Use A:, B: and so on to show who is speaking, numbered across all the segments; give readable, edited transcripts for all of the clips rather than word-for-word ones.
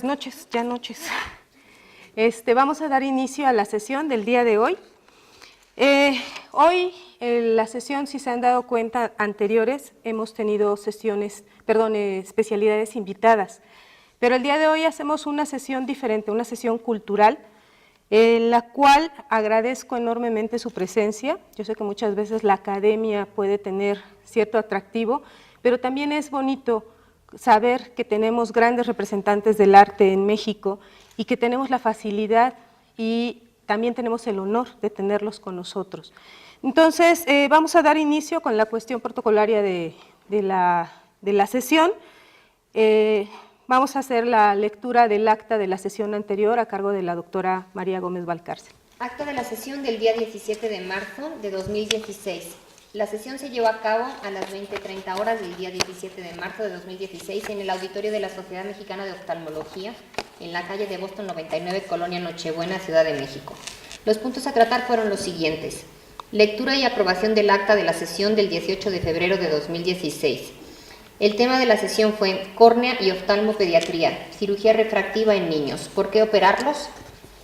A: noches, ya noches. Vamos a dar inicio a la sesión del día de hoy. Hoy, la sesión, si se han dado cuenta, anteriores, hemos tenido especialidades invitadas. Pero el día de hoy hacemos una sesión diferente, una sesión cultural, en la cual agradezco enormemente su presencia. Yo sé que muchas veces la academia puede tener cierto atractivo, pero también es bonito saber que tenemos grandes representantes del arte en México y que tenemos la facilidad y también tenemos el honor de tenerlos con nosotros. Entonces, vamos a dar inicio con la cuestión protocolaria de la sesión. Vamos a hacer la lectura del acta de la sesión anterior a cargo de la doctora María Gómez Valcárcel.
B: Acta de la sesión del día 17 de marzo de 2016. La sesión se llevó a cabo a las 20:30 horas del día 17 de marzo de 2016 en el auditorio de la Sociedad Mexicana de Oftalmología, en la calle de Boston 99, Colonia Nochebuena, Ciudad de México. Los puntos a tratar fueron los siguientes. Lectura y aprobación del acta de la sesión del 18 de febrero de 2016. El tema de la sesión fue córnea y oftalmopediatría, cirugía refractiva en niños. ¿Por qué operarlos?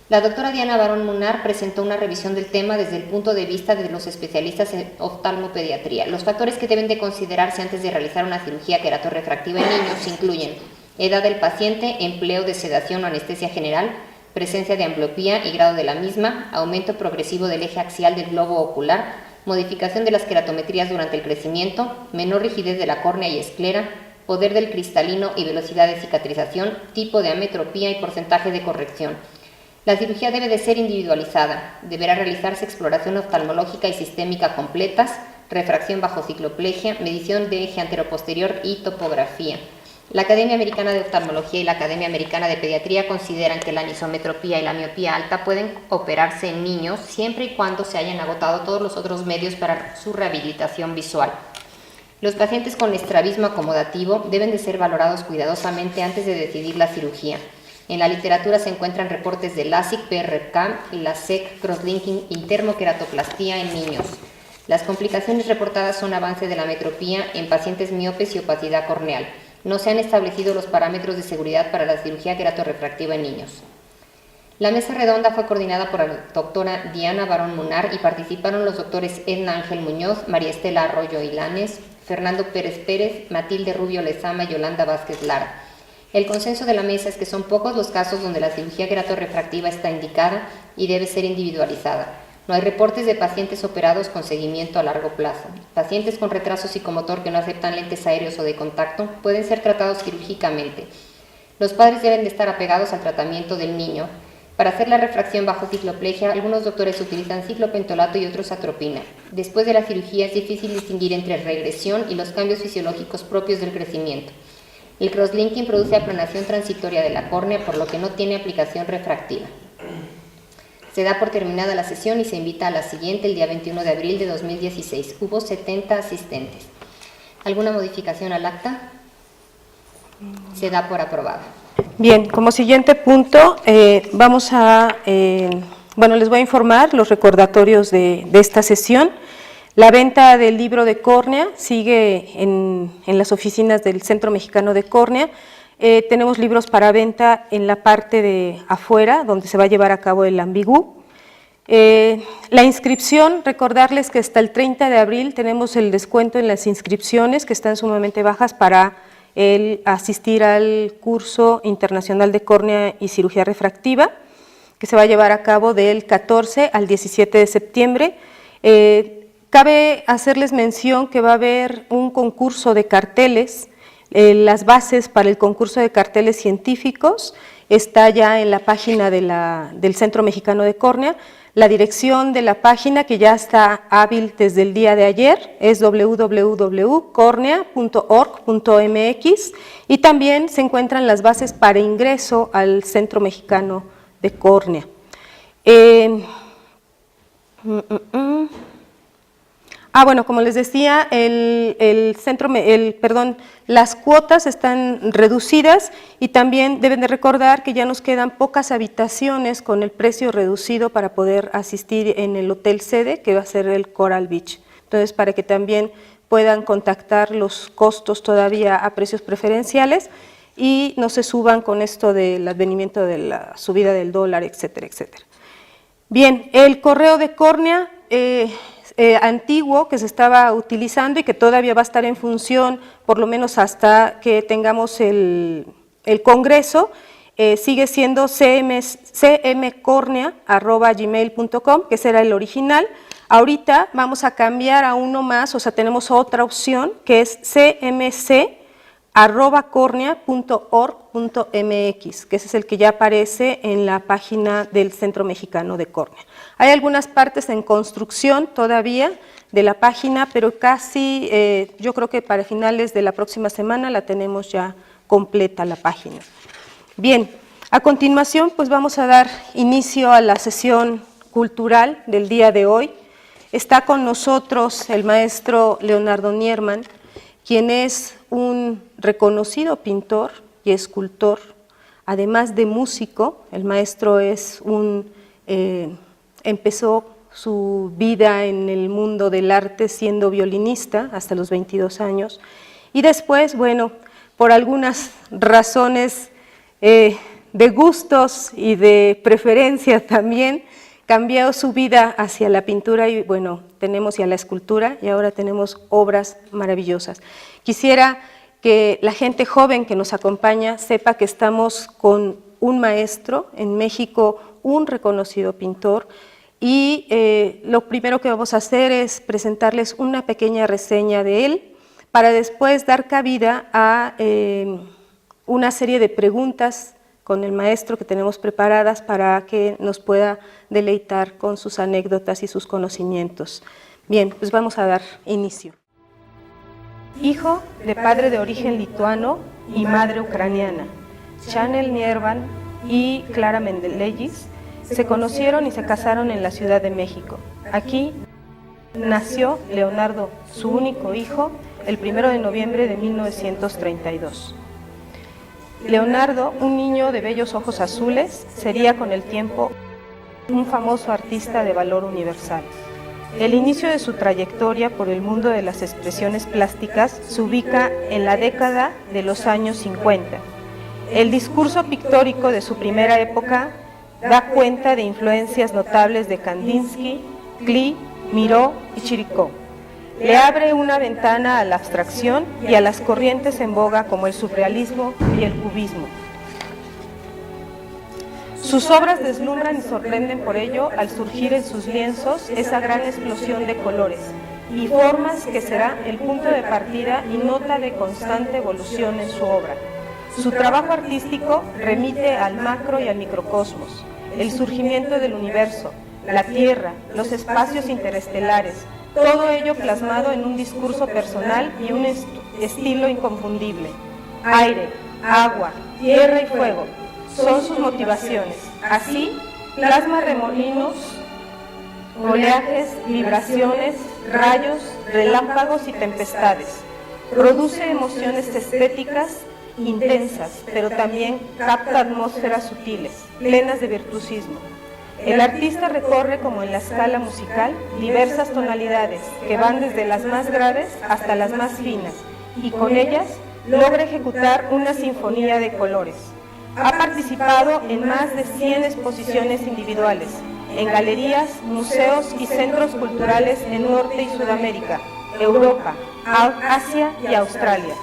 B: La doctora Diana Barón Munar presentó una revisión del tema desde el punto de vista de los especialistas en oftalmopediatría. Los factores que deben de considerarse antes de realizar una cirugía queratorrefractiva en niños incluyen edad del paciente, empleo de sedación o anestesia general, presencia de ambliopía y grado de la misma, aumento progresivo del eje axial del globo ocular, modificación de las queratometrías durante el crecimiento, menor rigidez de la córnea y esclera, poder del cristalino y velocidad de cicatrización, tipo de ametropía y porcentaje de corrección. La cirugía debe de ser individualizada, deberá realizarse exploración oftalmológica y sistémica completas, refracción bajo cicloplegia, medición de eje anteroposterior y topografía. La Academia Americana de Oftalmología y la Academia Americana de Pediatría consideran que la anisometropía y la miopía alta pueden operarse en niños siempre y cuando se hayan agotado todos los otros medios para su rehabilitación visual. Los pacientes con estrabismo acomodativo deben de ser valorados cuidadosamente antes de decidir la cirugía. En la literatura se encuentran reportes de LASIK, PRK, LASEK, crosslinking y termoqueratoplastia en niños. Las complicaciones reportadas son avance de la metropía en pacientes miopes y opacidad corneal. No se han establecido los parámetros de seguridad para la cirugía queratorrefractiva en niños. La mesa redonda fue coordinada por la doctora Diana Barón Munar y participaron los doctores Edna Ángel Muñoz, María Estela Arroyo Ilanes, Fernando Pérez Pérez, Matilde Rubio Lezama y Yolanda Vázquez Lara. El consenso de la mesa es que son pocos los casos donde la cirugía queratorrefractiva está indicada y debe ser individualizada. No hay reportes de pacientes operados con seguimiento a largo plazo. Pacientes con retraso psicomotor que no aceptan lentes aéreos o de contacto pueden ser tratados quirúrgicamente. Los padres deben de estar apegados al tratamiento del niño. Para hacer la refracción bajo cicloplegia, algunos doctores utilizan ciclopentolato y otros atropina. Después de la cirugía es difícil distinguir entre regresión y los cambios fisiológicos propios del crecimiento. El crosslinking produce aplanación transitoria de la córnea, por lo que no tiene aplicación refractiva. Se da por terminada la sesión y se invita a la siguiente el día 21 de abril de 2016. Hubo 70 asistentes. ¿Alguna modificación al acta? Se da por aprobada.
A: Bien, como siguiente punto, les voy a informar los recordatorios de esta sesión. La venta del libro de córnea sigue en las oficinas del Centro Mexicano de Córnea. Tenemos libros para venta en la parte de afuera, donde se va a llevar a cabo el ambigú. La inscripción, recordarles que hasta el 30 de abril tenemos el descuento en las inscripciones, que están sumamente bajas para asistir al curso internacional de córnea y cirugía refractiva, que se va a llevar a cabo del 14 al 17 de septiembre. Cabe hacerles mención que va a haber un concurso de carteles. Las bases para el concurso de carteles científicos está ya en la página del Centro Mexicano de Córnea. La dirección de la página, que ya está hábil desde el día de ayer, es www.cornea.org.mx, y también se encuentran las bases para ingreso al Centro Mexicano de Córnea. Como les decía, las cuotas están reducidas y también deben de recordar que ya nos quedan pocas habitaciones con el precio reducido para poder asistir en el hotel sede, que va a ser el Coral Beach. Entonces, para que también puedan contactar los costos todavía a precios preferenciales. y no se suban con esto del advenimiento de la subida del dólar, etcétera, etcétera. Bien, el correo de córnea antiguo que se estaba utilizando y que todavía va a estar en función por lo menos hasta que tengamos el congreso, sigue siendo cmcornea@gmail.com, que será el original. Ahorita vamos a cambiar a uno más, o sea, tenemos otra opción que es cmc@cornea.org.mx, que ese es el que ya aparece en la página del Centro Mexicano de Córnea. Hay algunas partes en construcción todavía de la página, pero casi, yo creo que para finales de la próxima semana la tenemos ya completa la página. Bien, a continuación pues vamos a dar inicio a la sesión cultural del día de hoy. Está con nosotros el maestro Leonardo Nierman, quien es un reconocido pintor y escultor, además de músico. El maestro empezó su vida en el mundo del arte siendo violinista hasta los 22 años y después, bueno, por algunas razones de gustos y de preferencia también, cambió su vida hacia la pintura y bueno, tenemos ya la escultura y ahora tenemos obras maravillosas. Quisiera que la gente joven que nos acompaña sepa que estamos con un maestro en México, un reconocido pintor, y lo primero que vamos a hacer es presentarles una pequeña reseña de él para después dar cabida a una serie de preguntas con el maestro que tenemos preparadas para que nos pueda deleitar con sus anécdotas y sus conocimientos. Bien, pues vamos a dar inicio. Hijo de padre de origen lituano y madre ucraniana, Chanel Nierman y Clara Mendeleyis se conocieron y se casaron en la Ciudad de México. Aquí nació Leonardo, su único hijo, el 1 de noviembre de 1932. Leonardo, un niño de bellos ojos azules, sería con el tiempo un famoso artista de valor universal. El inicio de su trayectoria por el mundo de las expresiones plásticas se ubica en la década de los años 50. El discurso pictórico de su primera época da cuenta de influencias notables de Kandinsky, Klee, Miró y Chiricó. Le abre una ventana a la abstracción y a las corrientes en boga como el surrealismo y el cubismo. Sus obras deslumbran y sorprenden por ello al surgir en sus lienzos esa gran explosión de colores y formas que será el punto de partida y nota de constante evolución en su obra. Su trabajo artístico remite al macro y al microcosmos, el surgimiento del universo, la Tierra, los espacios interestelares, todo ello plasmado en un discurso personal y un estilo inconfundible. Aire, agua, tierra y fuego son sus motivaciones. Así, plasma remolinos, oleajes, vibraciones, rayos, relámpagos y tempestades. Produce emociones estéticas intensas, pero también capta atmósferas sutiles, plenas de virtuosismo. El artista recorre, como en la escala musical, diversas tonalidades que van desde las más graves hasta las más finas y con ellas logra ejecutar una sinfonía de colores. Ha participado en más de 100 exposiciones individuales, en galerías, museos y centros culturales en Norte y Sudamérica, Europa, Asia y Australia.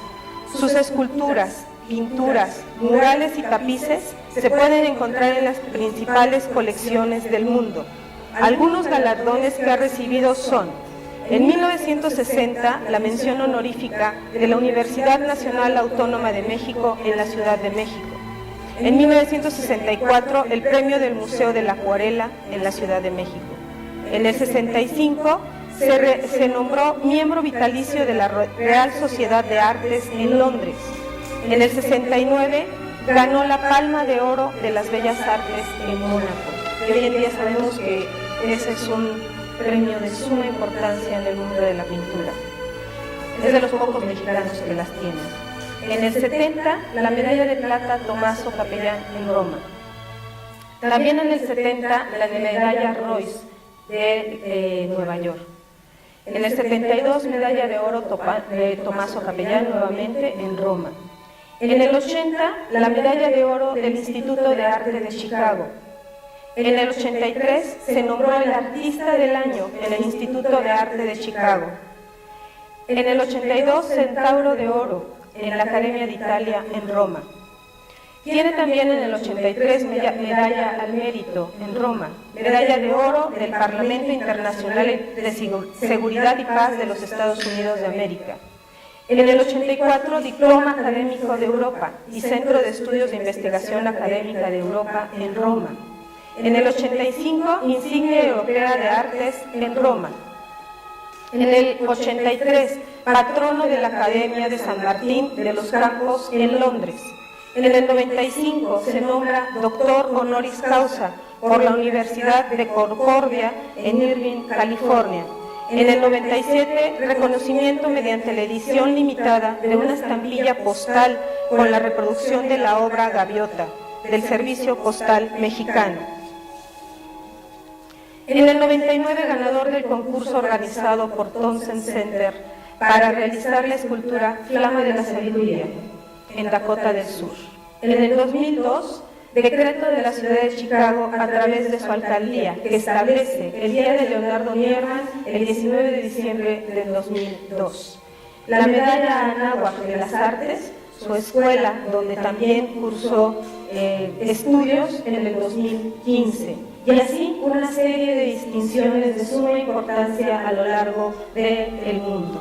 A: Sus esculturas, pinturas, murales y tapices se pueden encontrar en las principales colecciones del mundo. Algunos galardones que ha recibido son: en 1960, la mención honorífica de la Universidad Nacional Autónoma de México en la Ciudad de México. En 1964, el premio del Museo de la Acuarela en la Ciudad de México. En el 65, se nombró miembro vitalicio de la Real Sociedad de Artes en Londres. En el 69, ganó la Palma de Oro de las Bellas Artes en Mónaco. Y hoy en día sabemos que ese es un premio de suma importancia en el mundo de la pintura. Es de los pocos mexicanos que las tienen. En el 70, la medalla de plata Tommaso Capellán en Roma. También en el 70, la medalla Royce de Nueva York. En el 72, medalla de oro de Tommaso Capellán nuevamente en Roma. En el 80, la medalla de oro del Instituto de Arte de Chicago. En el 83, se nombró el Artista del Año en el Instituto de Arte de Chicago. En el 82, Centauro de Oro en la Academia de Italia en Roma. Tiene también en el 83 medalla al mérito en Roma, medalla de oro del Parlamento Internacional de Seguridad y Paz de los Estados Unidos de América. En el 84, Diploma Académico de Europa y Centro de Estudios de Investigación Académica de Europa en Roma. En el 85, Insignia Europea de Artes en Roma. En el 83, Patrono de la Academia de San Martín de los Campos en Londres. En el 95 se nombra Doctor Honoris Causa por la Universidad de Concordia en Irvine, California. En el 97, reconocimiento mediante la edición limitada de una estampilla postal con la reproducción de la obra Gaviota, del Servicio Postal Mexicano. En el 99, ganador del concurso organizado por Townsend Center para realizar la escultura Flama de la Sabiduría, en Dakota del Sur. En el 2002, decreto de la ciudad de Chicago a través de su alcaldía, que establece el Día de Leonardo Nierman el 19 de diciembre del 2002. La medalla Anáhuac de las Artes, su escuela, donde también cursó estudios en el 2015. Y así una serie de distinciones de suma importancia a lo largo del mundo.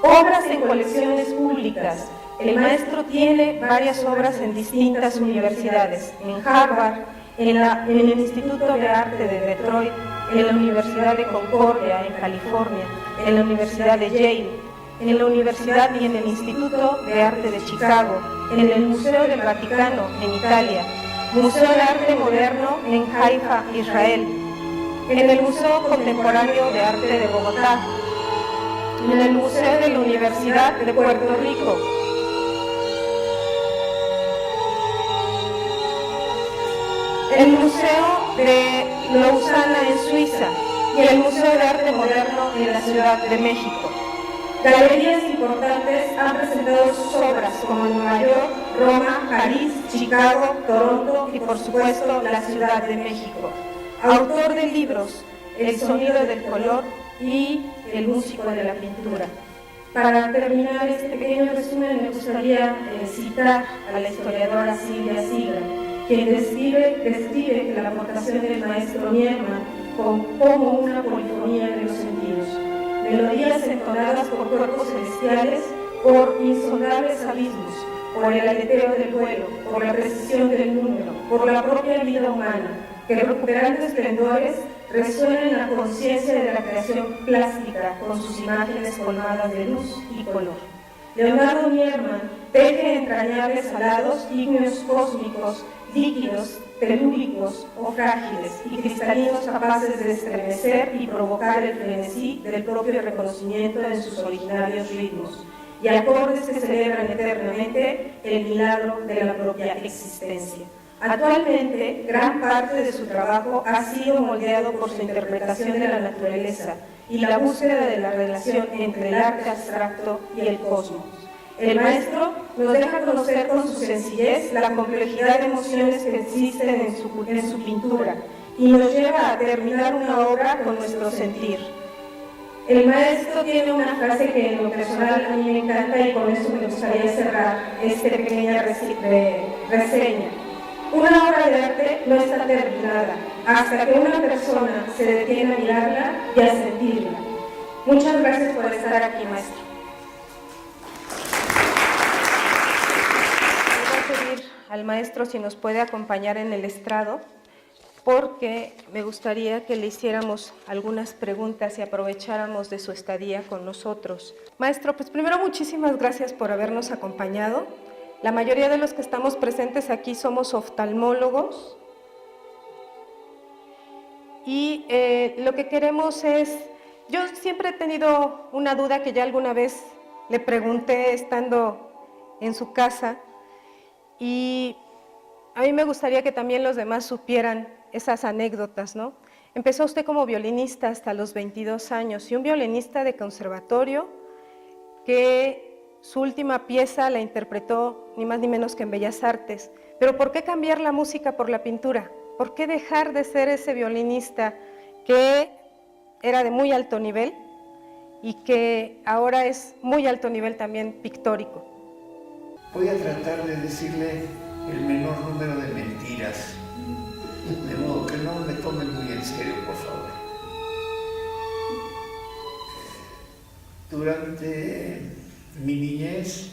A: Obras en colecciones públicas. El maestro tiene varias obras en distintas universidades, en Harvard, en el Instituto de Arte de Detroit, en la Universidad de Concordia, en California, en la Universidad de Yale, en la Universidad y en el Instituto de Arte de Chicago, en el Museo del Vaticano, en Italia, Museo de Arte Moderno en Haifa, Israel, en el Museo Contemporáneo de Arte de Bogotá, en el Museo de la Universidad de Puerto Rico, el Museo de Lausana en Suiza y el Museo de Arte Moderno en la Ciudad de México. Galerías importantes han presentado sus obras como en Nueva York, Roma, París, Chicago, Toronto y por supuesto la Ciudad de México. Autor de libros El sonido del color y El músico de la pintura. Para terminar este pequeño resumen me gustaría citar a la historiadora Silvia Sigra, quien describe la aportación del maestro Nierman como una polifonía de los sentidos. Melodías entonadas por cuerpos celestiales, por insondables abismos, por el aleteo del vuelo, por la precisión del número, por la propia vida humana, que recuperando esplendores resuena en la conciencia de la creación plástica con sus imágenes colmadas de luz y color. Leonardo Nierman teje entrañables alados, ígneos cósmicos, líquidos, telúricos o frágiles y cristalinos capaces de estremecer y provocar el frenesí del propio reconocimiento en sus originarios ritmos y acordes que celebran eternamente el milagro de la propia existencia. Actualmente, gran parte de su trabajo ha sido moldeado por su interpretación de la naturaleza y la búsqueda de la relación entre el arte abstracto y el cosmos. El maestro nos deja conocer con su sencillez la complejidad de emociones que existen en su pintura y nos lleva a terminar una obra con nuestro sentir. El maestro tiene una frase que en lo personal a mí me encanta y con eso me gustaría cerrar esta pequeña reseña. Una obra de arte no está terminada hasta que una persona se detiene a mirarla y a sentirla. Muchas gracias por estar aquí, maestro. Al maestro si nos puede acompañar en el estrado, porque me gustaría que le hiciéramos algunas preguntas y aprovecháramos de su estadía con nosotros. Maestro, pues primero muchísimas gracias por habernos acompañado. La mayoría de los que estamos presentes aquí somos oftalmólogos y lo que queremos es, yo siempre he tenido una duda que ya alguna vez le pregunté estando en su casa, y a mí me gustaría que también los demás supieran esas anécdotas, ¿no? Empezó usted como violinista hasta los 22 años y un violinista de conservatorio que Su última pieza la interpretó ni más ni menos que en Bellas Artes. Pero ¿por qué cambiar la música por la pintura? ¿Por qué dejar de ser ese violinista que era de muy alto nivel y que ahora es muy alto nivel también pictórico?
C: Voy a tratar de decirle el menor número de mentiras, de modo que no me tomen muy en serio, por favor. Durante mi niñez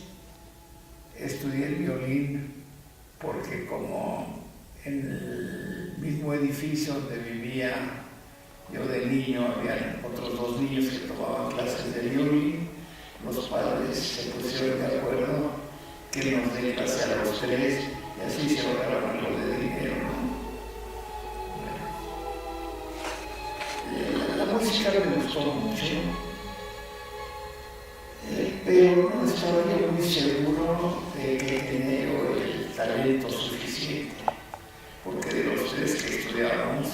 C: estudié el violín porque como en el mismo edificio donde vivía yo de niño había otros 2 niños que tomaban clases de violín, los padres se pusieron de acuerdo que nos dé clase a los 3 y así se ahorraban algo de dinero, ¿no? La música me gustó mucho, pero no estaba yo muy seguro de que tenía yo el talento suficiente, porque de los 3 que estudiábamos,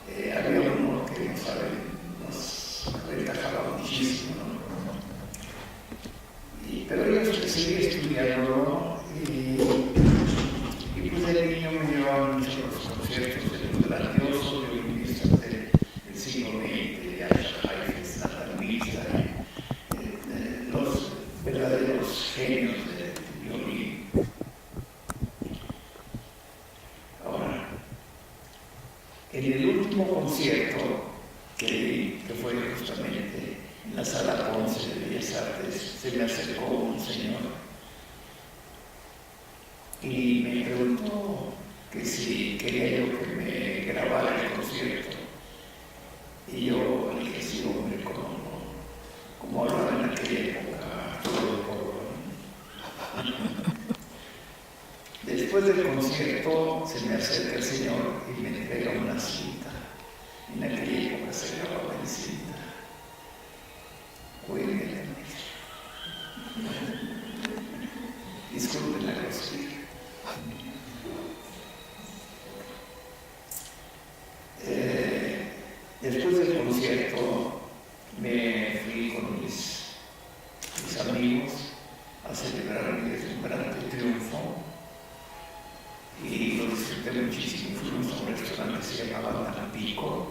C: había uno que nos aventajaba muchísimo, ¿no? Pero yo seguí estudiándolo y pues de niño me llevaban mucho a los conciertos de los grandiosos violinistas del siglo XX, Asha Haifetz, Nathan Milstein, los verdaderos genios del violín. Ahora, en el último concierto que fue justamente en la Sala Ponce de Bellas Artes, se me acercó un señor y me preguntó que si quería yo que me grabara el concierto. Y yo le dije, sí, hombre, como hablaba en aquella época, Después del concierto se me acerca el señor y me entrega una cinta. En aquella época se grababa en cinta. Cuélguenla. Disculpen la grosería. Después del concierto me fui con mis amigos a celebrar mi deslumbrante triunfo y lo disfruté muchísimo. Fuimos a un restaurante que se llamaba Tampico,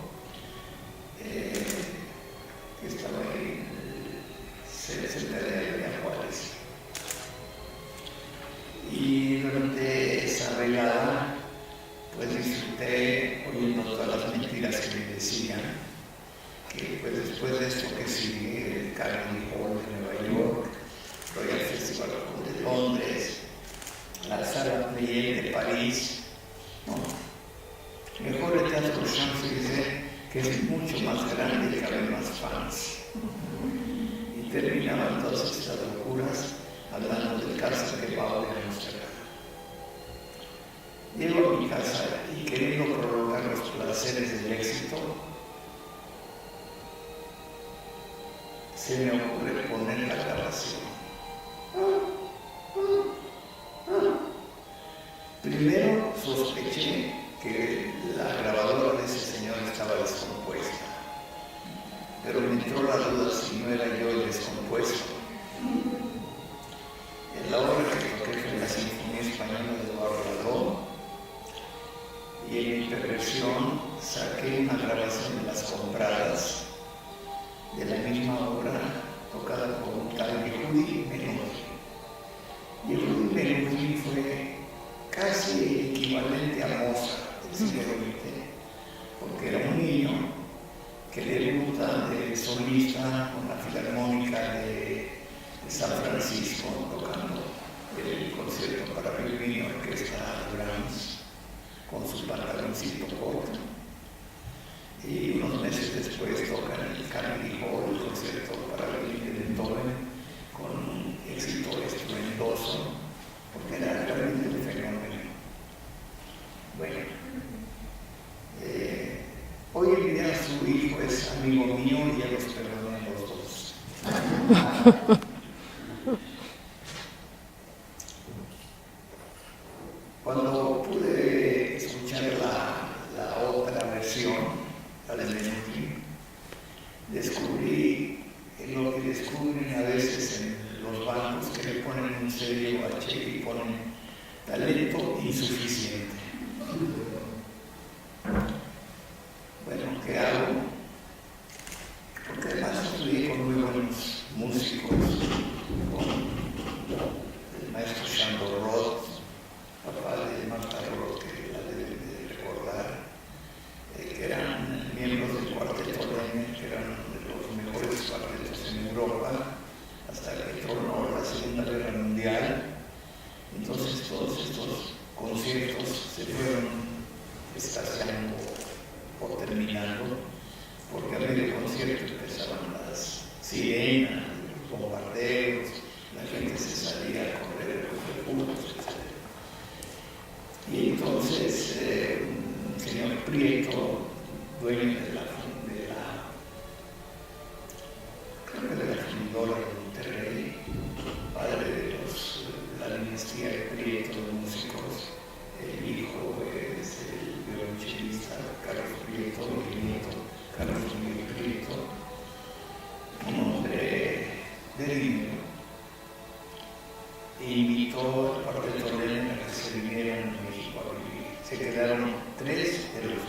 C: que estaba ahí cerca de Juárez. Y durante esa velada pues disfruté oyendo todas las mentiras que me decían, que pues después de esto que sigue el Carnegie Hall de Nueva York, Royal Festival de Londres, la Sala Pleyel de París, ¿no? Mejor el Teatro Champs-Élysées, que es mucho más grande y caben más fans. Y terminaban todas estas locuras hablando del cárcel de Pau de Amsterdam. Llego a mi casa y queriendo prolongar los placeres del éxito, se me ocurre poner la grabación. Primero sospeché que la grabadora de ese señor estaba descompuesta, pero me entró la duda si no era yo el descompuesto. En la obra que toqué fue la Sinfonía Española de Eduardo y en mi perversión saqué una grabación de Las Compradas de la misma obra tocada por un tal Yehudi Menuhin. Yehudi Menuhin fue casi equivalente a Mozart del siglo XX, porque era un niño que debuta de solista con la Filarmónica de San Francisco, tocando el concierto para violín y orquesta Brahms con su pantaloncito corto. Y unos meses después tocan en el Carnegie Hall el concierto para violín de Beethoven con un éxito estruendoso, porque era realmente un fenómeno. Bueno, hoy en día su hijo es amigo mío y ya los perdoné los dos. Cuando pude escuchar la otra versión, la de Menuhin, descubrí lo que descubren a veces en los bancos insuficiente. Bueno, ¿qué hago? Porque además estudié con muy buenos músicos, con el maestro Shandor Roth, papá de Marta Roth, que la deben de recordar, que eran miembros del Cuarteto Lehner, que eran de los mejores cuartetos en Europa, hasta que tornó la Segunda Guerra Mundial. Entonces todos estos conciertos se fueron escaseando o terminando, porque a medio concierto empezaban las sirenas, los bombardeos, la gente se salía a correr los refugios, etc. Y entonces el señor Prieto, dueño de la fundadora de Monterrey, padre de la dinastía de Prieto, de músicos, el hijo es el violonchelista Carlos Prieto, el nieto Carlos Miguel Prieto, un hombre de dinero, e invitó al Cuarteto Lehner a que se vinieran a México a vivir. Se quedaron tres de los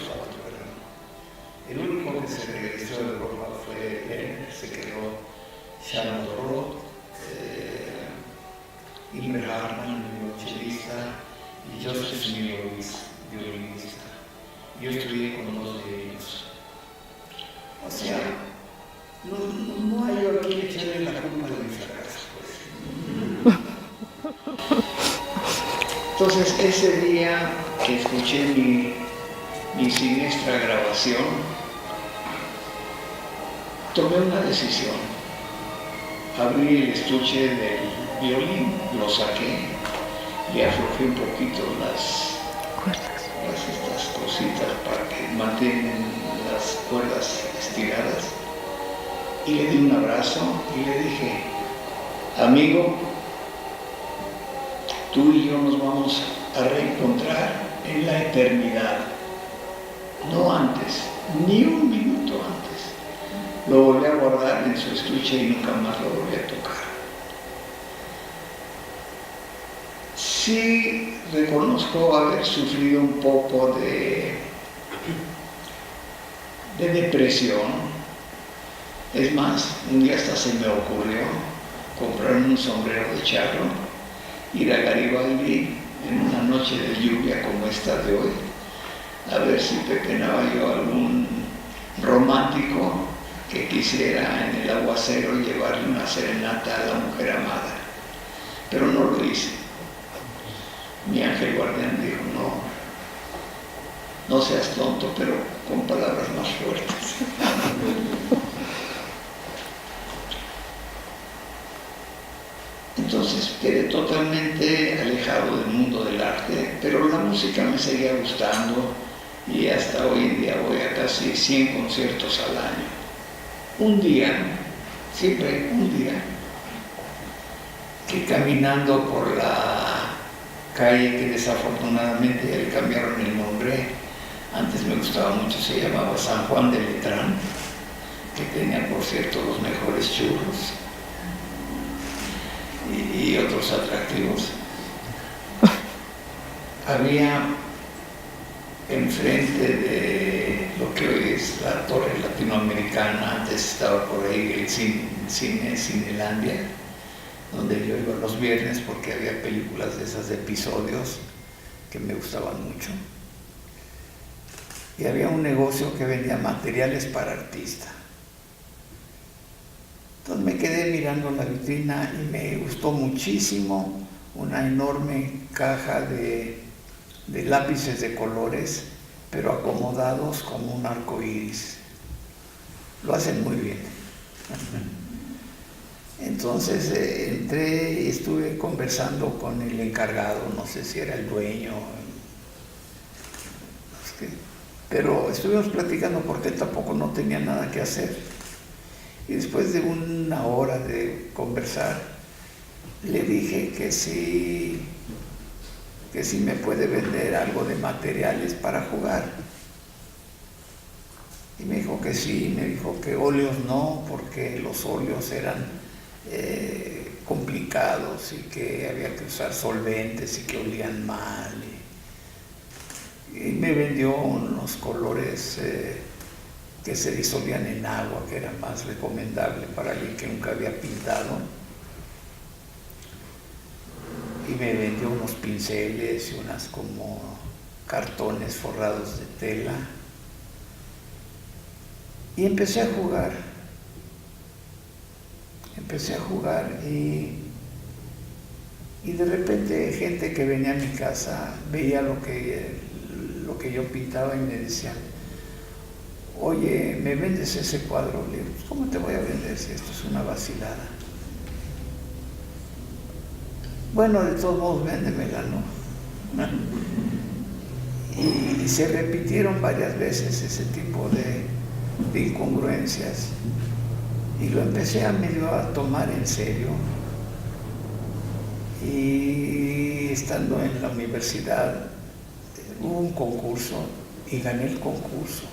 C: cuatro, perdón. El único que se regresó de Europa fue Lehner, se quedó Shandor Roth, Imre Hartmann, violonchelista, y Joseph Smirowitz, violinista. Yo estudié con dos de ellos. O sea, no hay yo a quien echarle la culpa de mi fracaso, pues. Entonces, ese día que escuché mi siniestra grabación, tomé una decisión. Abrí el estuche del violín, lo saqué, le aflojé un poquito estas cositas para que mantengan las cuerdas estiradas, y le di un abrazo y le dije: amigo, tú y yo nos vamos a reencontrar en la eternidad, no antes, ni un minuto antes. Lo volví a guardar en su estuche y nunca más lo volví a tocar. Sí reconozco haber sufrido un poco de depresión. Es más, un día hasta se me ocurrió comprarme un sombrero de charro, ir a Garibaldi en una noche de lluvia como esta de hoy, a ver si pepenaba yo algún romántico que quisiera en el aguacero llevarle una serenata a la mujer amada. Pero no lo hice. Mi ángel guardián dijo: no seas tonto, pero con palabras más fuertes. Entonces quedé totalmente alejado del mundo del arte, pero la música me seguía gustando y hasta hoy en día voy a casi 100 conciertos al año. Un día, siempre un día, que caminando por la calle que desafortunadamente ya le cambiaron el nombre, antes me gustaba mucho, se llamaba San Juan de Letrán, que tenía por cierto los mejores churros y otros atractivos. Había enfrente de lo que hoy es la Torre Latinoamericana, antes estaba por ahí el cine Cinelandia, donde yo iba los viernes porque había películas de esas de episodios que me gustaban mucho. Y había un negocio que vendía materiales para artistas. Entonces me quedé mirando la vitrina y me gustó muchísimo una enorme caja de lápices de colores, pero acomodados como un arco iris. Lo hacen muy bien. Entonces entré y estuve conversando con el encargado, no sé si era el dueño, pero estuvimos platicando porque él tampoco no tenía nada que hacer. Y después de una hora de conversar, le dije que sí me puede vender algo de materiales para jugar. Y me dijo que sí, me dijo que óleos no, porque los óleos eran complicados y que había que usar solventes y que olían mal. Y me vendió unos colores que se disolvían en agua, que era más recomendable para alguien que nunca había pintado. Y me vendió unos pinceles y unas como cartones forrados de tela. Y empecé a jugar y de repente gente que venía a mi casa veía lo que yo pintaba y me decían: oye, ¿me vendes ese cuadro? Le digo: ¿cómo te voy a vender si esto es una vacilada? Bueno, de todos modos, véndemela, ¿no? Y se repitieron varias veces ese tipo de incongruencias. Y lo empecé a medio a tomar en serio. Y estando en la universidad, hubo un concurso y gané el concurso.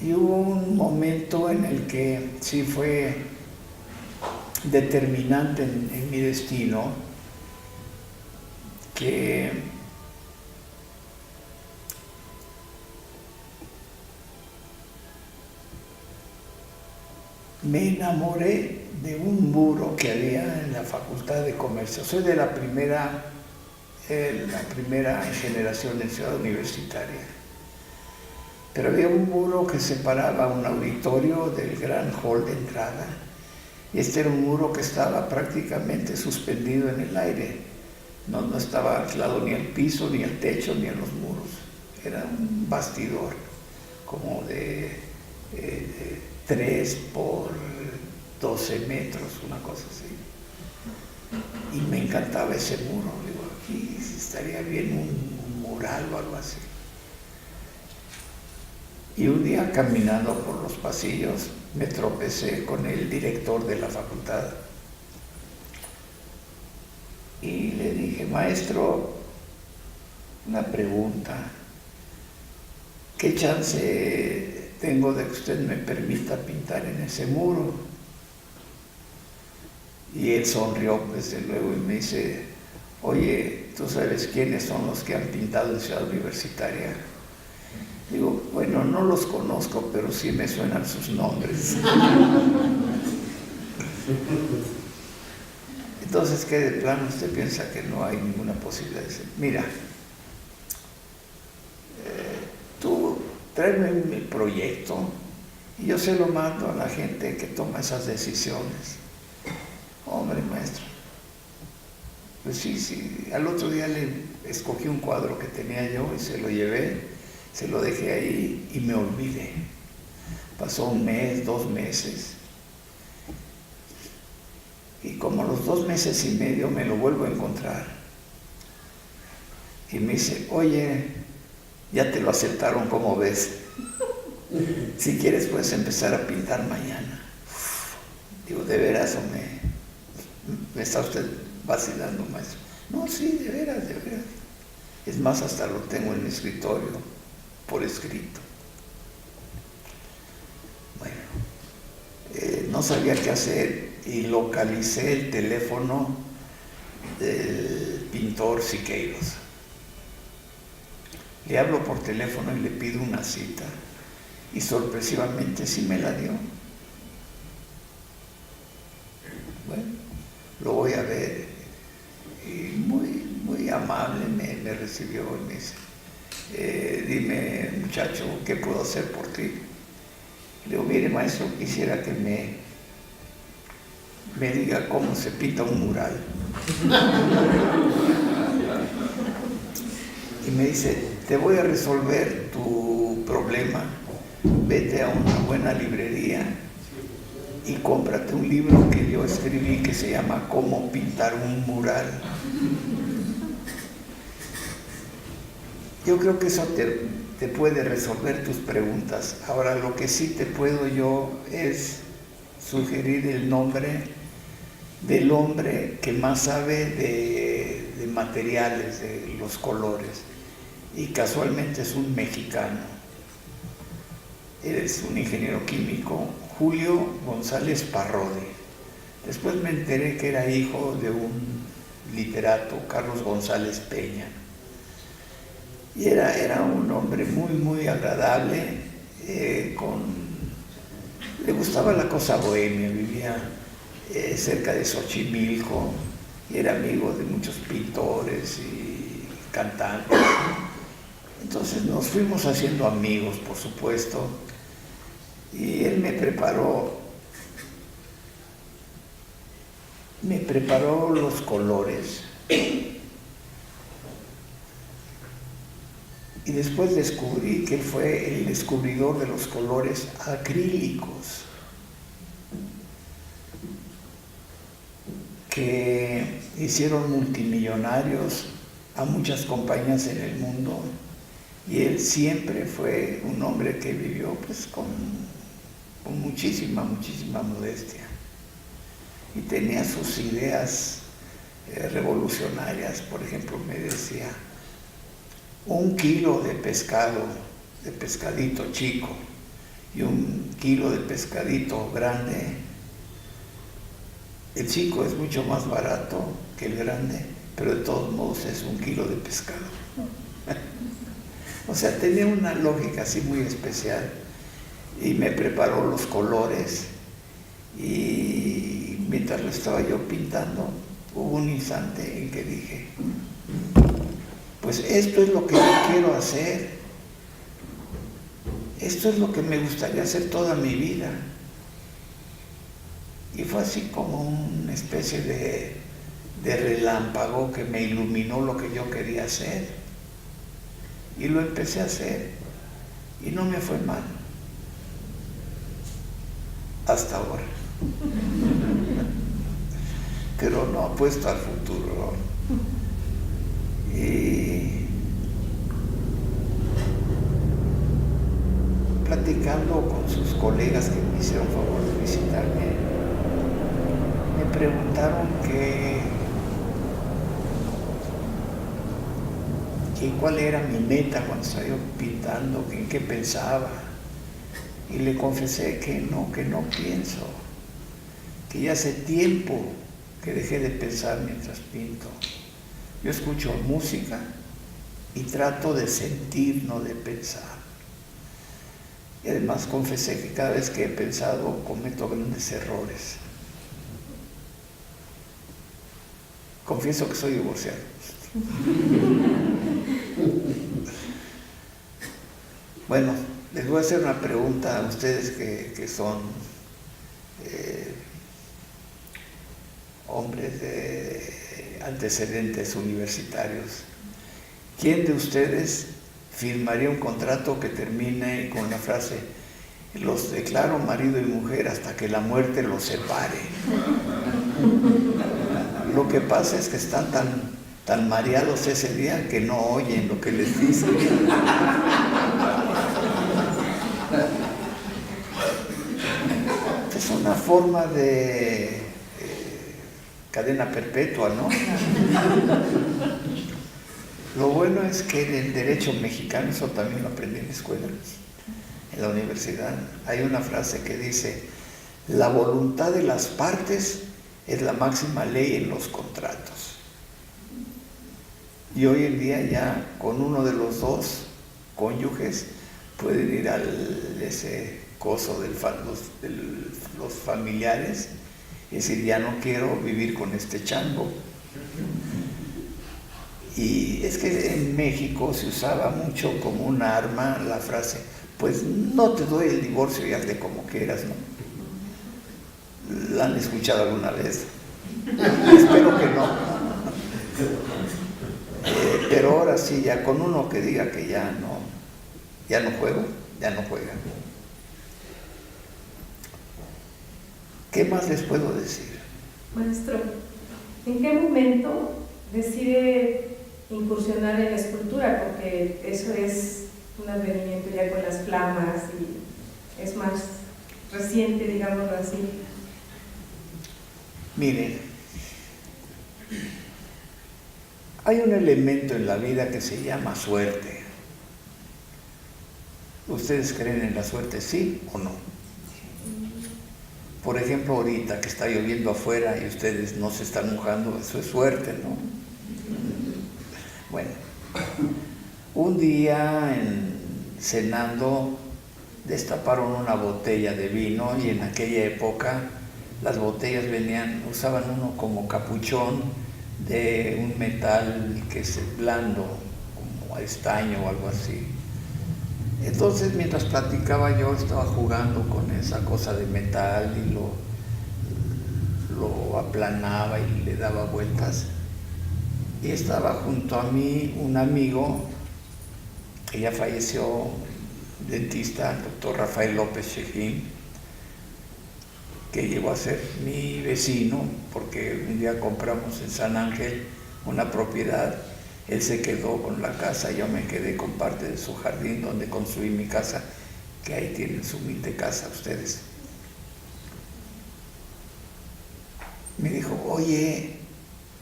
C: Y hubo un momento en el que sí fue determinante en mi destino, que me enamoré de un muro que había en la Facultad de Comercio. Soy de la primera generación en Ciudad Universitaria. Pero había un muro que separaba un auditorio del gran hall de entrada. Y este era un muro que estaba prácticamente suspendido en el aire. No estaba anclado ni al piso, ni al techo, ni a los muros. Era un bastidor como de 3 por 12 metros, una cosa así. Y me encantaba ese muro. Digo, aquí estaría bien un mural o algo así. Y un día, caminando por los pasillos, me tropecé con el director de la facultad. Y le dije: maestro, una pregunta. ¿Qué chance tengo de que usted me permita pintar en ese muro? Y él sonrió, desde luego, y me dice: oye, ¿tú sabes quiénes son los que han pintado en Ciudad Universitaria? Digo: bueno, no los conozco, pero sí me suenan sus nombres. Entonces, ¿qué de plano usted piensa que no hay ninguna posibilidad? Dice: mira, tú tráeme mi proyecto y yo se lo mando a la gente que toma esas decisiones. Hombre, maestro. Pues sí, al otro día le escogí un cuadro que tenía yo y se lo llevé, se lo dejé ahí y me olvidé. Pasó 1 mes, 2 meses. Y como a los 2 meses y medio me lo vuelvo a encontrar. Y me dice: oye, ya te lo aceptaron, ¿cómo ves? Si quieres puedes empezar a pintar mañana. Digo: ¿de veras o me está usted vacilando, maestro? No, sí, de veras, de veras. Es más, hasta lo tengo en mi escritorio, por escrito. Bueno, no sabía qué hacer y localicé el teléfono del pintor Siqueiros. Le hablo por teléfono y le pido una cita, y sorpresivamente sí me la dio. Bueno, lo voy a ver, y muy amable me recibió y me dice: dime, muchacho, ¿qué puedo hacer por ti? Le digo: mire, maestro, quisiera que me diga cómo se pinta un mural. Y me dice: te voy a resolver tu problema. Vete a una buena librería y cómprate un libro que yo escribí que se llama Cómo pintar un mural. Yo creo que eso te puede resolver tus preguntas. Ahora, lo que sí te puedo yo es sugerir el nombre del hombre que más sabe de materiales, de los colores, y casualmente es un mexicano. Es un ingeniero químico, Julio González Parrodi. Después me enteré que era hijo de un literato, Carlos González Peña. Y era un hombre muy, muy agradable, le gustaba la cosa bohemia, vivía cerca de Xochimilco y era amigo de muchos pintores y cantantes. Entonces nos fuimos haciendo amigos, por supuesto, y él me preparó los colores. Y después descubrí que él fue el descubridor de los colores acrílicos, que hicieron multimillonarios a muchas compañías en el mundo. Y él siempre fue un hombre que vivió pues con muchísima modestia. Y tenía sus ideas revolucionarias. Por ejemplo, me decía, 1 kilo de pescado, de pescadito chico, y 1 kilo de pescadito grande. El chico es mucho más barato que el grande, pero de todos modos es 1 kilo de pescado. O sea, tenía una lógica así muy especial. Y me preparó los colores, y mientras lo estaba yo pintando, hubo un instante en que dije, pues esto es lo que yo quiero hacer, esto es lo que me gustaría hacer toda mi vida. Y fue así como una especie de relámpago que me iluminó lo que yo quería hacer, y lo empecé a hacer, y no me fue mal, hasta ahora. Pero no apuesto al futuro. Y platicando con sus colegas que me hicieron favor de visitarme, me preguntaron que cuál era mi meta cuando estaba yo pintando, en qué pensaba. Y le confesé que no pienso, que ya hace tiempo que dejé de pensar mientras pinto. Yo escucho música y trato de sentir, no de pensar. Y además confesé que cada vez que he pensado cometo grandes errores. Confieso que soy divorciado. Bueno, les voy a hacer una pregunta a ustedes que son hombres de antecedentes universitarios. ¿Quién de ustedes firmaría un contrato que termine con la frase: los declaro marido y mujer hasta que la muerte los separe? Lo que pasa es que están tan mareados ese día que no oyen lo que les dicen. Es una forma de cadena perpetua, ¿no? Lo bueno es que en el derecho mexicano, eso también lo aprendí en la escuela, en la universidad, hay una frase que dice: la voluntad de las partes es la máxima ley en los contratos. Y hoy en día ya con uno de los dos cónyuges pueden ir a ese coso de los familiares y decir: ya no quiero vivir con este chango. Y es que en México se usaba mucho como un arma la frase: pues no te doy el divorcio y hazle como quieras, ¿no? ¿La han escuchado alguna vez? Espero que no. Pero ahora sí, ya con uno que diga que ya no juego, ya no juega. ¿Qué más les puedo decir?
D: Maestro, ¿en qué momento decide incursionar en la escultura? Porque eso es un advenimiento ya con las flamas y es más reciente, digámoslo así.
C: Miren, hay un elemento en la vida que se llama suerte. ¿Ustedes creen en la suerte, sí o no? Por ejemplo, ahorita que está lloviendo afuera y ustedes no se están mojando, eso es suerte, ¿no? Bueno, un día cenando destaparon una botella de vino y en aquella época las botellas usaban uno como capuchón de un metal que es blando, como estaño o algo así. Entonces, mientras platicaba yo, estaba jugando con esa cosa de metal y lo aplanaba y le daba vueltas. Y estaba junto a mí un amigo que ya falleció, dentista, el doctor Rafael López Chejín, que llegó a ser mi vecino, porque un día compramos en San Ángel una propiedad. Él se quedó con la casa, yo me quedé con parte de su jardín donde construí mi casa, que ahí tienen su humilde casa ustedes. Me dijo, oye,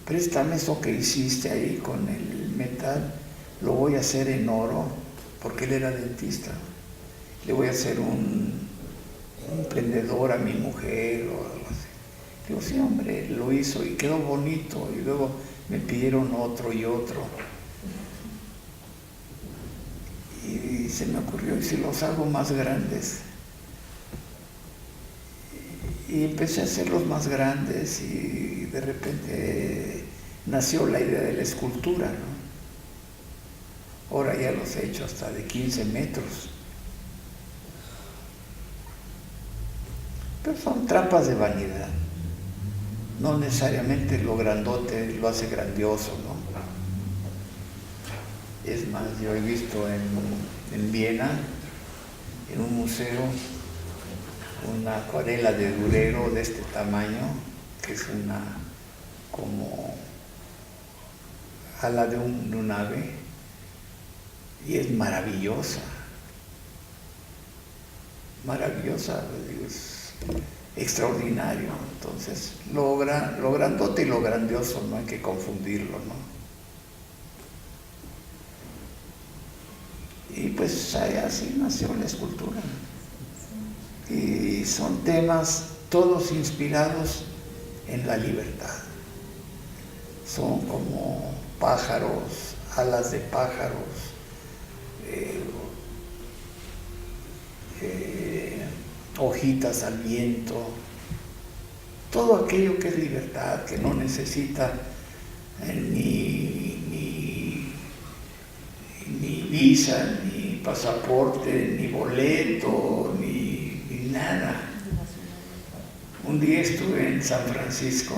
C: préstame eso que hiciste ahí con el metal, lo voy a hacer en oro, porque él era dentista. Le voy a hacer un prendedor a mi mujer o algo así. Digo, sí, hombre, lo hizo y quedó bonito, y luego me pidieron otro y otro. Y se me ocurrió, ¿y si los hago más grandes? Y empecé a hacerlos más grandes y de repente nació la idea de la escultura, ¿no? Ahora ya los he hecho hasta de 15 metros. Pero son trampas de vanidad. No necesariamente lo grandote lo hace grandioso, ¿no? Es más, yo he visto en Viena, en un museo, una acuarela de Durero de este tamaño, que es una como ala de un ave, y es maravillosa, digo, es extraordinario. Entonces, lo grandote y lo grandioso no hay que confundirlo, ¿no? Y pues así nació la escultura. Y son temas todos inspirados en la libertad. Son como pájaros, alas de pájaros, hojitas al viento, todo aquello que es libertad, que no necesita ni visa, ni pasaporte, ni boleto, ni nada. Un día estuve en San Francisco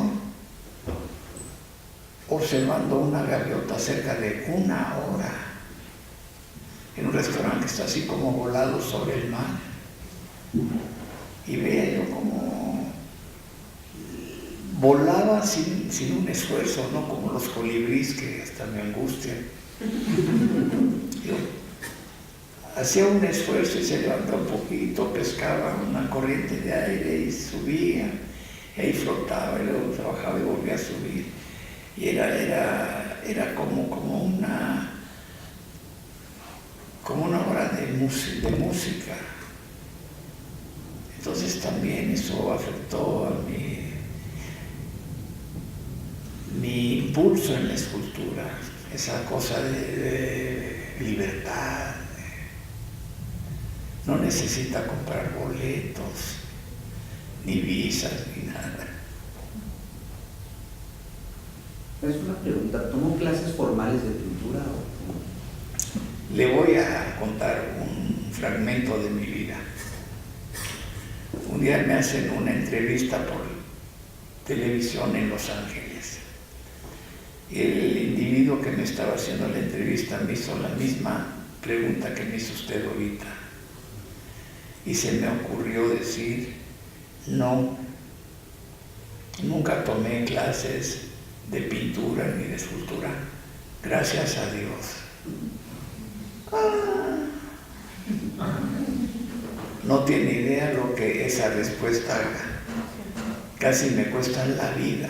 C: observando una gaviota cerca de 1 hora en un restaurante que está así como volado sobre el mar, y veía yo como volaba sin un esfuerzo, no como los colibríes que hasta me angustian. Yo hacía un esfuerzo y se levantaba un poquito, pescaba una corriente de aire y subía, y ahí flotaba y luego trabajaba y volvía a subir. Y era como una obra de música. Entonces también eso afectó a mi impulso en la escultura, esa cosa de libertad. No necesita comprar boletos, ni visas, ni nada.
E: Es una pregunta, ¿tomó clases formales de pintura o...?
C: Le voy a contar un fragmento de mi vida. Un día me hacen una entrevista por televisión en Los Ángeles. El individuo que me estaba haciendo la entrevista me hizo la misma pregunta que me hizo usted ahorita. Y se me ocurrió decir, no, nunca tomé clases de pintura ni de escultura, gracias a Dios. No tiene idea lo que esa respuesta haga. Casi me cuesta la vida.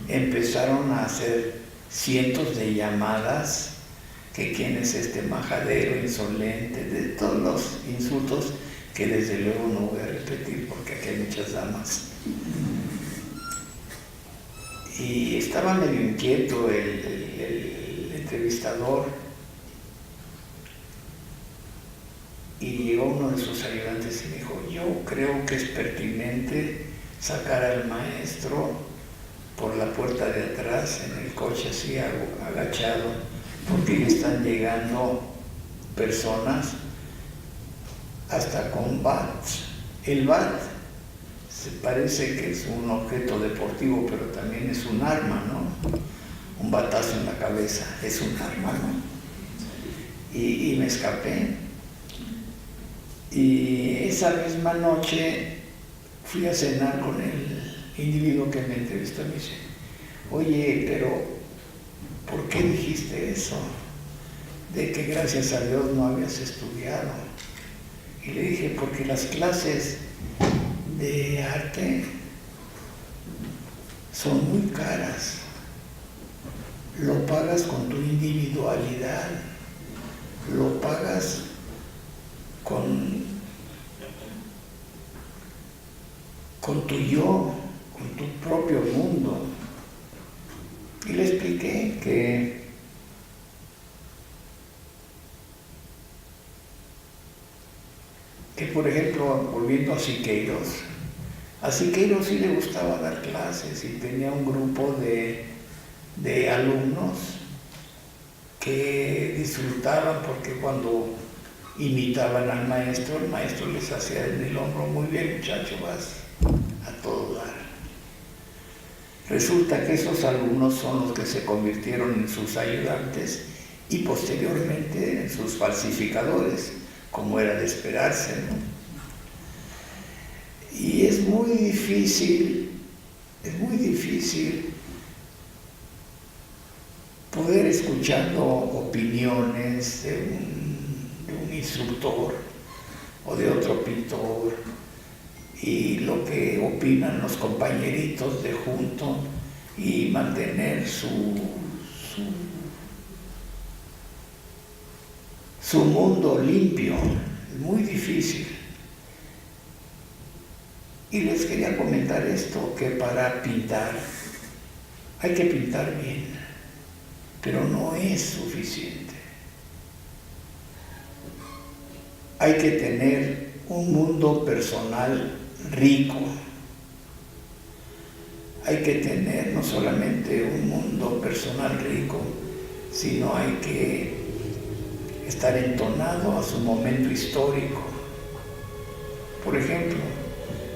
C: Empezaron a hacer cientos de llamadas, que quién es este majadero, insolente, de todos los insultos que desde luego no voy a repetir porque aquí hay muchas damas. Y estaba medio inquieto el entrevistador, y llegó uno de sus ayudantes y me dijo: yo creo que es pertinente sacar al maestro por la puerta de atrás en el coche así agachado, porque ya están llegando personas hasta con bats. El bat se parece que es un objeto deportivo, pero también es un arma, ¿no? Un batazo en la cabeza es un arma, ¿no? Y me escapé. Y esa misma noche fui a cenar con el individuo que me entrevistó y me dice: oye, pero ¿por qué dijiste eso? De que gracias a Dios no habías estudiado. Y le dije: porque las clases de arte son muy caras. Lo pagas con tu individualidad, lo pagas con tu yo, con tu propio mundo. Y le expliqué que por ejemplo, volviendo a Siqueiros sí le gustaba dar clases y tenía un grupo de alumnos que disfrutaban, porque cuando imitaban al maestro, el maestro les hacía en el hombro: muy bien, muchacho, vas a todo dar. Resulta que esos alumnos son los que se convirtieron en sus ayudantes y posteriormente en sus falsificadores, como era de esperarse, ¿no? Y es muy difícil poder, escuchando opiniones de un instructor o de otro pintor, y lo que opinan los compañeritos de junto, y mantener su mundo limpio. Es muy difícil. Y les quería comentar esto, que para pintar hay que pintar bien, pero no es suficiente. Hay que tener un mundo personal rico. Hay que tener no solamente un mundo personal rico, sino hay que estar entonado a su momento histórico. Por ejemplo,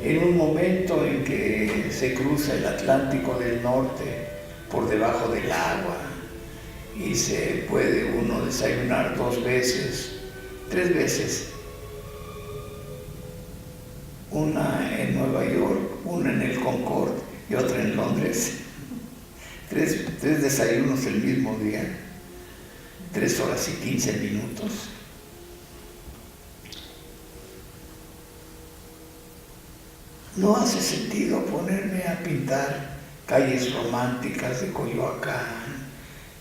C: en un momento en que se cruza el Atlántico del Norte por debajo del agua y se puede uno desayunar 2 veces, 3 veces, una en Nueva York, una en el Concorde y otra en Londres. 3 desayunos el mismo día, 3 horas y 15 minutos. No hace sentido ponerme a pintar calles románticas de Coyoacán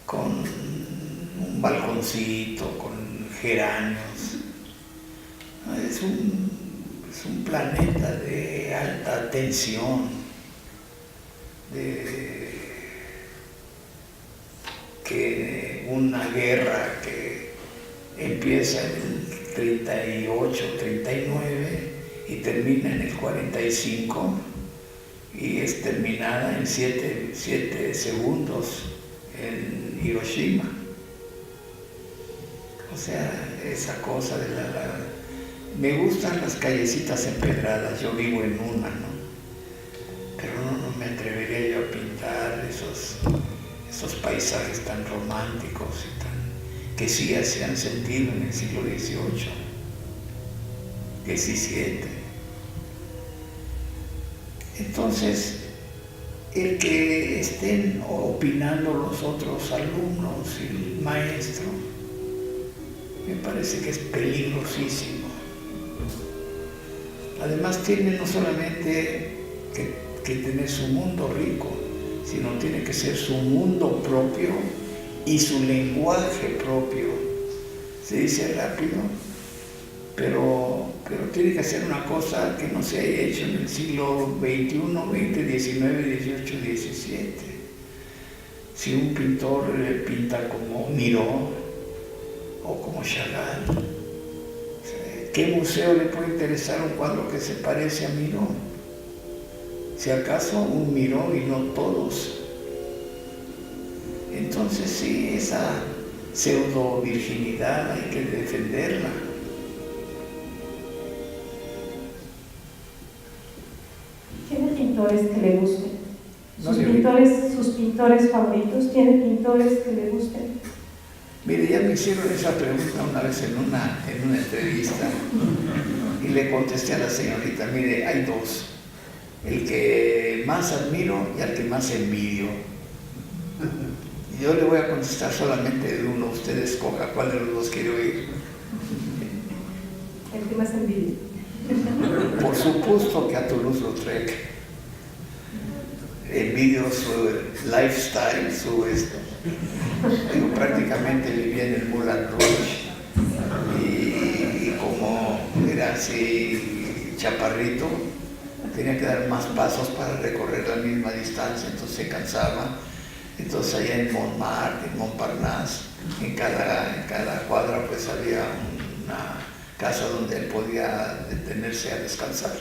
C: con un balconcito, con geranios. Es un planeta de alta tensión, que una guerra que empieza en el 38, 39 y termina en el 45 y es terminada en 7 segundos en Hiroshima. O sea, esa cosa de me gustan las callecitas empedradas, yo vivo en una, ¿no? Pero no me atrevería yo a pintar esos paisajes tan románticos y que sí se han sentido en el siglo XVIII, XVII. Entonces, el que estén opinando los otros alumnos y el maestro, me parece que es peligrosísimo. Además, tiene no solamente que tener su mundo rico, sino tiene que ser su mundo propio y su lenguaje propio. Se dice rápido, pero pero tiene que ser una cosa que no se haya hecho en el siglo XXI, XX, XIX, XVIII, XVII. Si un pintor pinta como Miró o como Chagall, ¿qué museo le puede interesar un cuadro que se parece a Miró? Si acaso un Miró y no todos. Entonces sí, esa pseudo virginidad hay que defenderla.
D: ¿Tiene pintores que le gusten?
C: No,
D: ¿Sus pintores favoritos? ¿Tiene pintores que le gusten?
C: Mire, ya me hicieron esa pregunta una vez en una entrevista y le contesté a la señorita, mire, hay dos, el que más admiro y al que más envidio. Y yo le voy a contestar solamente de uno, usted escoja cuál de los dos quiere oír.
D: El que más envidia.
C: Por supuesto que a Toulouse-Lautrec. Envidio su lifestyle, digo, prácticamente vivía en el Moulin Rouge y como era así chaparrito, tenía que dar más pasos para recorrer la misma distancia, entonces se cansaba. Entonces allá en Montmartre, en Montparnasse, en cada cuadra pues había una casa donde él podía detenerse a descansar.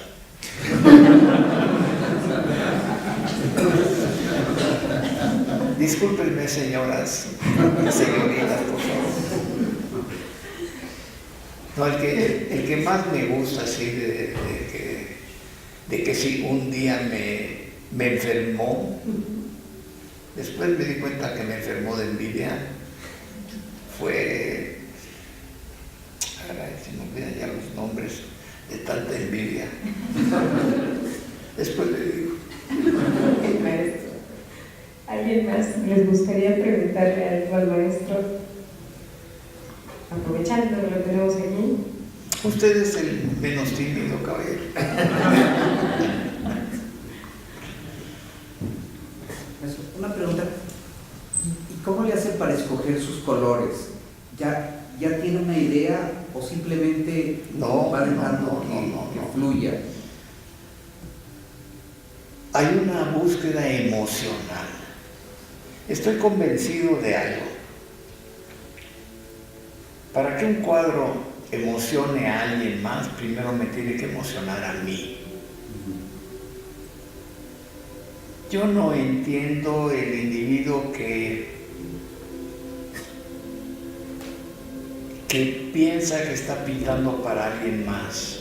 C: Discúlpenme, señoras y señoritas, por favor. No, el que más me gusta, así, de que sí, un día me enfermó, después me di cuenta que me enfermó de envidia, fue, se me olvidan ya los nombres de tanta envidia. Después le digo.
D: El maestro. ¿Alguien más les gustaría preguntarle algo al maestro? Aprovechando que lo tenemos aquí.
C: Usted es el menos tímido, caballero.
E: Una pregunta. ¿Y cómo le hace para escoger sus colores? ¿Ya tiene una idea o simplemente va dejando que fluya?
C: Hay una búsqueda emocional. Estoy convencido de algo. Para que un cuadro emocione a alguien más, primero me tiene que emocionar a mí. Yo no entiendo el individuo que piensa que está pintando para alguien más.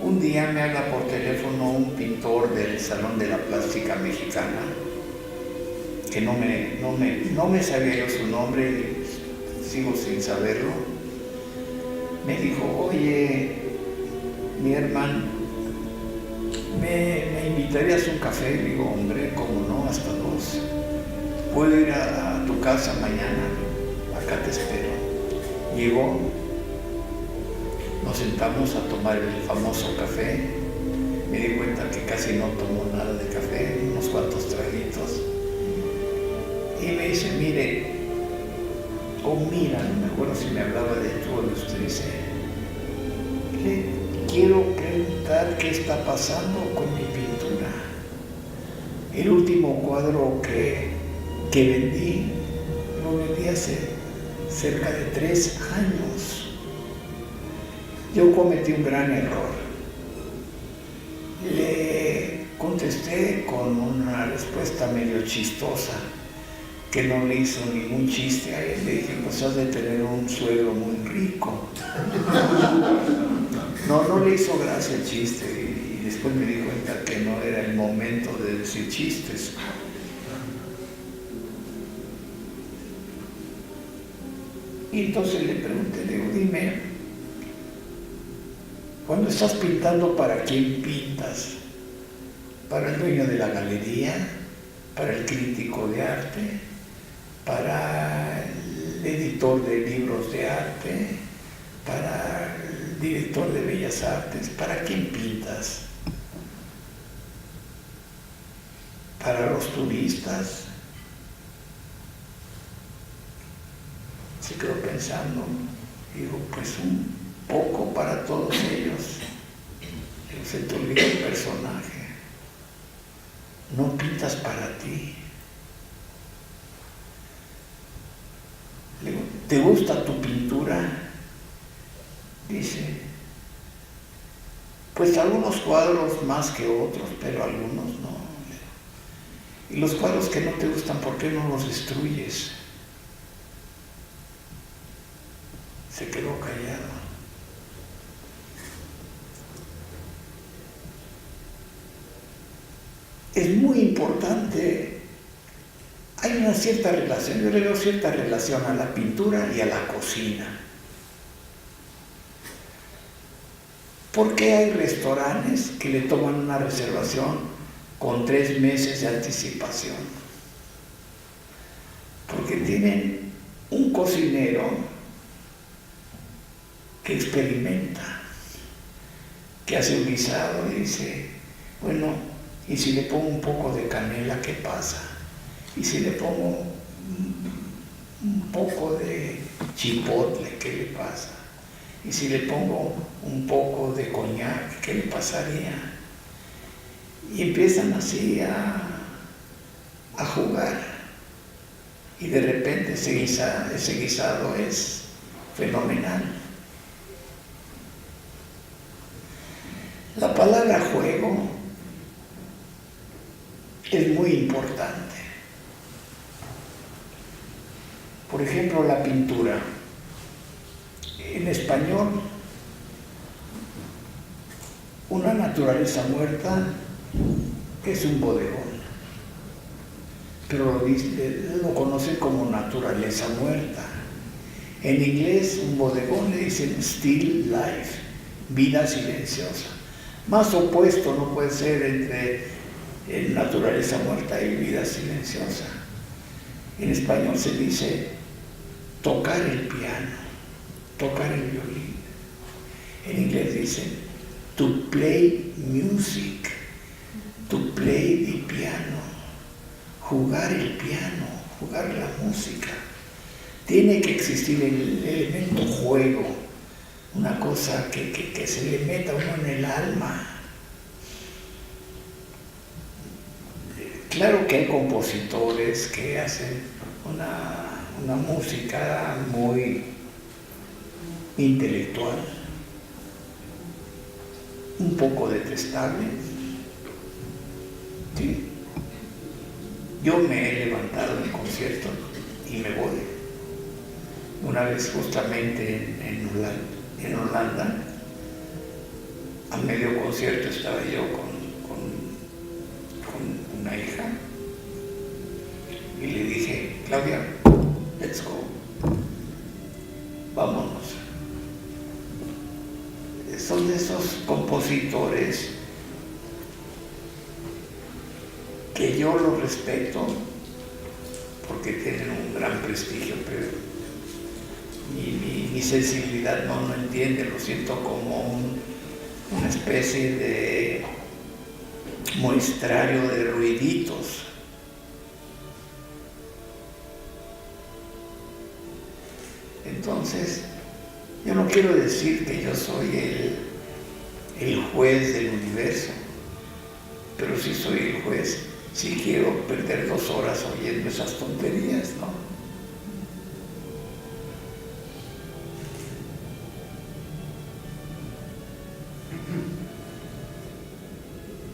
C: Un día me habla por teléfono un pintor del Salón de la Plástica Mexicana, que no me sabía yo su nombre y sigo sin saberlo. Me dijo, oye, mi hermano, ¿me invitarías a un café? Le digo, hombre, ¿cómo no? Hasta 2. ¿Puedo ir a tu casa mañana? Acá te espero. Llegó, nos sentamos a tomar el famoso café. Me di cuenta que casi no tomó nada de café, unos cuantos traguitos. Y me dice, mire, mira, no me acuerdo si me hablaba de tú o de usted, dice, le quiero preguntar qué está pasando con mi pintura. El último cuadro que vendí, lo vendí hace cerca de 3 años. Yo cometí un gran error. Le contesté con una respuesta medio chistosa, que no le hizo ningún chiste a él. Le dije, pues has de tener un suegro muy rico. No le hizo gracia el chiste y después me di cuenta que no era el momento de decir chistes. Y entonces le pregunté, le digo, dime, cuando estás pintando, ¿para quién pintas? ¿Para el dueño de la galería? ¿Para el crítico de arte? ¿Para el editor de libros de arte? ¿Para el director de bellas artes? ¿Para quién pintas? ¿Para los turistas? Se quedó pensando, digo, pues poco para todos ellos. Se te olvida el personaje. No pintas para ti. Le digo, ¿te gusta tu pintura? Dice, pues algunos cuadros más que otros, pero algunos no. Y los cuadros que no te gustan, ¿por qué no los destruyes? Se quedó callado. Es muy importante, hay una cierta relación, yo le veo cierta relación a la pintura y a la cocina. ¿Por qué hay restaurantes que le toman una reservación con 3 meses de anticipación? Porque tienen un cocinero que experimenta, que hace un guisado y dice, bueno, y si le pongo un poco de canela, ¿qué pasa? Y si le pongo un poco de chipotle, ¿qué le pasa? Y si le pongo un poco de coñac, ¿qué le pasaría? Y empiezan así a jugar. Y de repente ese guisado es fenomenal. La palabra juego es muy importante. Por ejemplo, la pintura. En español, una naturaleza muerta es un bodegón, pero lo conocen como naturaleza muerta. En inglés, un bodegón le dicen still life, vida silenciosa. Más opuesto no puede ser entre naturaleza muerta y vida silenciosa. En español se dice tocar el piano, tocar el violín. En inglés dicen to play music, to play the piano, jugar el piano, jugar la música. Tiene que existir el elemento juego, una cosa que se le meta a uno en el alma. Claro que hay compositores que hacen una música muy intelectual, un poco detestable. ¿Sí? Yo me he levantado en concierto y me voy. Una vez justamente en Holanda, a medio concierto estaba yo con una hija y le dije, Claudia, let's go, vámonos. Son de esos compositores que yo los respeto porque tienen un gran prestigio, pero mi sensibilidad no entiende, lo siento como una especie de muestrario de ruiditos. Entonces, yo no quiero decir que yo soy el juez del universo, pero sí soy el juez. Sí quiero perder 2 horas oyendo esas tonterías, ¿no?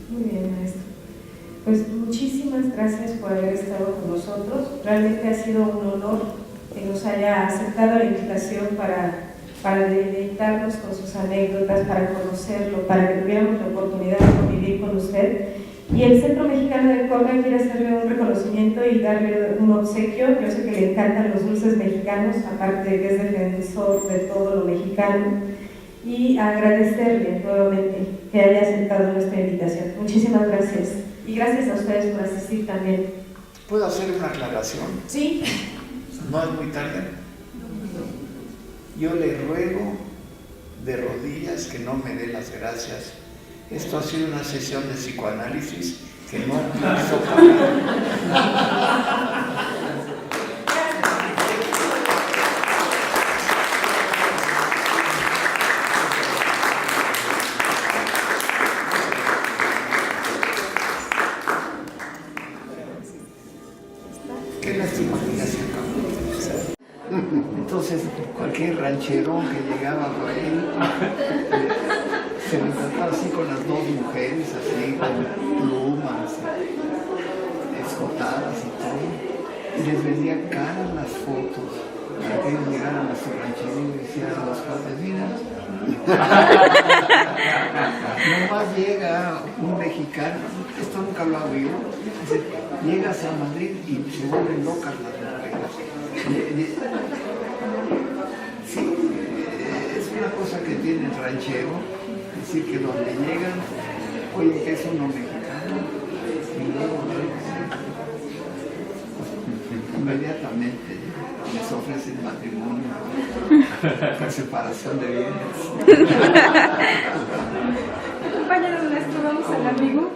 D: Muy bien, maestro. Pues muchísimas gracias por haber estado con nosotros. Realmente ha sido un honor que nos haya aceptado la invitación para deleitarnos con sus anécdotas, para conocerlo, para que tuviéramos la oportunidad de convivir con usted. Y el Centro Mexicano de Córnea quiere hacerle un reconocimiento y darle un obsequio. Yo sé que le encantan los dulces mexicanos, aparte de que es defensor de todo lo mexicano, y agradecerle nuevamente que haya aceptado nuestra invitación. Muchísimas gracias. Y gracias a ustedes por asistir también.
C: ¿Puedo hacer una aclaración?
D: Sí.
C: ¿No es muy tarde? Yo le ruego de rodillas que no me dé las gracias. Esto ha sido una sesión de psicoanálisis que no pienso pagar. Qué lástima que ya se acabó. Entonces, cualquier rancherón que llegaba por ahí se me trataba así con las dos mujeres, así con plumas, escotadas y todo, y les vendía caras las fotos para que ellos llegaran a su ranchería y decían a los padres, mira, nomás llega un mexicano, esto nunca lo hago yo, dice, llegas a Madrid y se vuelven locas las mujeres. Sí, es una cosa que tiene el ranchero, es decir, que donde llegan, oye, que es uno mexicano, y luego inmediatamente les ofrecen matrimonio, con separación de bienes.
D: Compañeros, les tomamos al amigo.